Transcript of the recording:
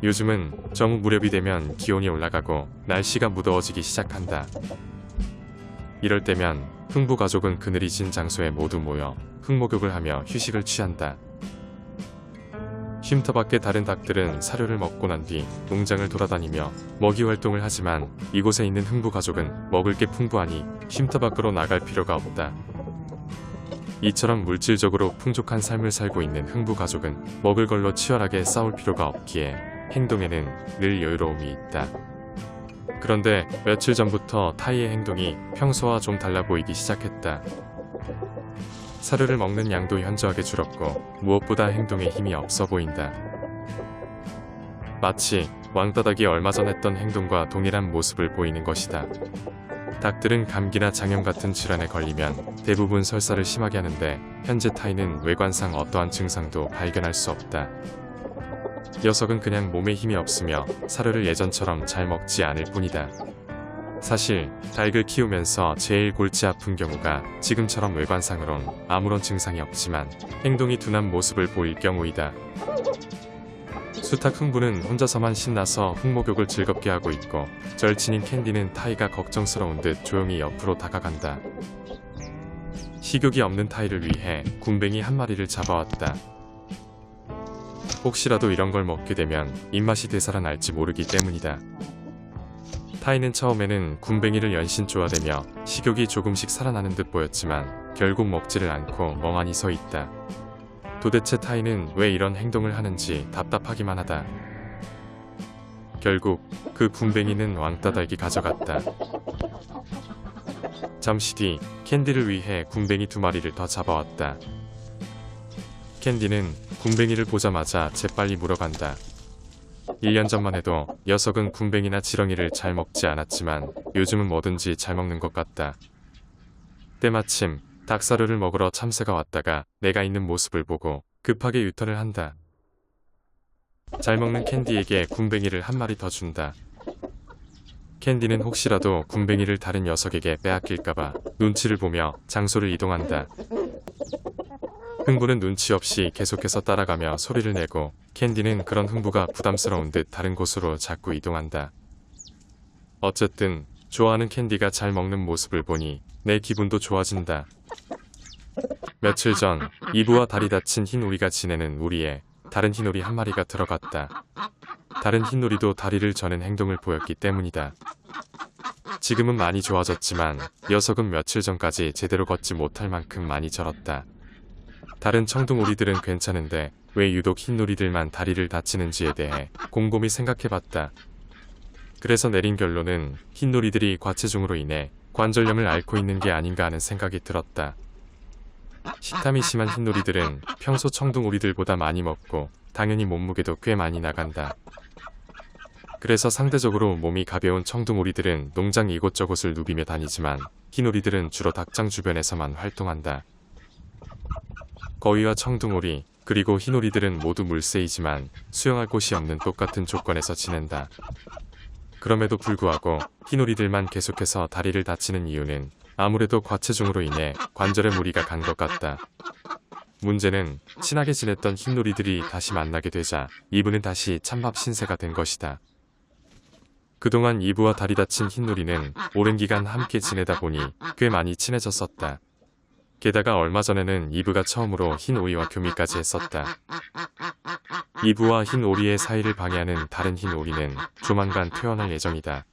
요즘은 정오 무렵이 되면 기온이 올라가고 날씨가 무더워지기 시작한다. 이럴 때면 흥부 가족은 그늘이 진 장소에 모두 모여 흙목욕을 하며 휴식을 취한다. 쉼터 밖의 다른 닭들은 사료를 먹고 난 뒤 농장을 돌아다니며 먹이 활동을 하지만 이곳에 있는 흥부 가족은 먹을 게 풍부하니 쉼터 밖으로 나갈 필요가 없다. 이처럼 물질적으로 풍족한 삶을 살고 있는 흥부 가족은 먹을 걸로 치열하게 싸울 필요가 없기에 행동에는 늘 여유로움이 있다. 그런데 며칠 전부터 타이의 행동이 평소와 좀 달라 보이기 시작했다. 사료를 먹는 양도 현저하게 줄었고 무엇보다 행동에 힘이 없어 보인다. 마치 왕따닭이 얼마 전 했던 행동과 동일한 모습을 보이는 것이다. 닭들은 감기나 장염 같은 질환에 걸리면 대부분 설사를 심하게 하는데 현재 타이는 외관상 어떠한 증상도 발견할 수 없다. 녀석은 그냥 몸에 힘이 없으며 사료를 예전처럼 잘 먹지 않을 뿐이다. 사실 닭을 키우면서 제일 골치 아픈 경우가 지금처럼 외관상으론 아무런 증상이 없지만 행동이 둔한 모습을 보일 경우이다. 수탉 흥부는 혼자서만 신나서 흙목욕을 즐겁게 하고 있고 절친인 캔디는 타이가 걱정스러운 듯 조용히 옆으로 다가간다. 식욕이 없는 타이를 위해 굼벵이 한 마리를 잡아왔다. 혹시라도 이런 걸 먹게 되면 입맛이 되살아날지 모르기 때문이다. 타이는 처음에는 굼벵이를 연신 쪼아대며 식욕이 조금씩 살아나는 듯 보였지만 결국 먹지를 않고 멍하니 서 있다. 도대체 타이는 왜 이런 행동을 하는지 답답하기만 하다. 결국 그 굼벵이는 왕따닭이 가져갔다. 잠시 뒤 캔디를 위해 굼벵이 2마리를 더 잡아왔다. 캔디는 굼벵이를 보자마자 재빨리 물어간다. 1년 전만 해도 녀석은 굼벵이나 지렁이를 잘 먹지 않았지만 요즘은 뭐든지 잘 먹는 것 같다. 때마침 닭사료를 먹으러 참새가 왔다가 내가 있는 모습을 보고 급하게 유턴을 한다. 잘 먹는 캔디에게 굼벵이를 한 마리 더 준다. 캔디는 혹시라도 굼벵이를 다른 녀석에게 빼앗길까봐 눈치를 보며 장소를 이동한다. 흥부는 눈치 없이 계속해서 따라가며 소리를 내고 캔디는 그런 흥부가 부담스러운 듯 다른 곳으로 자꾸 이동한다. 어쨌든 좋아하는 캔디가 잘 먹는 모습을 보니 내 기분도 좋아진다. 며칠 전 이브와 다리 다친 흰오리가 지내는 우리에 다른 흰오리 한 마리가 들어갔다. 다른 흰오리도 다리를 저는 행동을 보였기 때문이다. 지금은 많이 좋아졌지만 녀석은 며칠 전까지 제대로 걷지 못할 만큼 많이 절었다. 다른 청둥오리들은 괜찮은데 왜 유독 흰오리들만 다리를 다치는지에 대해 곰곰이 생각해봤다. 그래서 내린 결론은 흰오리들이 과체중으로 인해 관절염을 앓고 있는 게 아닌가 하는 생각이 들었다. 식탐이 심한 흰오리들은 평소 청둥오리들보다 많이 먹고 당연히 몸무게도 꽤 많이 나간다. 그래서 상대적으로 몸이 가벼운 청둥오리들은 농장 이곳저곳을 누비며 다니지만 흰오리들은 주로 닭장 주변에서만 활동한다. 거위와 청둥오리 그리고 흰오리들은 모두 물새이지만 수영할 곳이 없는 똑같은 조건에서 지낸다. 그럼에도 불구하고 흰오리들만 계속해서 다리를 다치는 이유는 아무래도 과체중으로 인해 관절에 무리가 간 것 같다. 문제는 친하게 지냈던 흰오리들이 다시 만나게 되자 이브는 다시 찬밥 신세가 된 것이다. 그동안 이브와 다리 다친 흰오리는 오랜 기간 함께 지내다 보니 꽤 많이 친해졌었다. 게다가 얼마 전에는 이브가 처음으로 흰오리와 교미까지 했었다. 이브와 흰오리의 사이를 방해하는 다른 흰오리는 조만간 퇴원할 예정이다.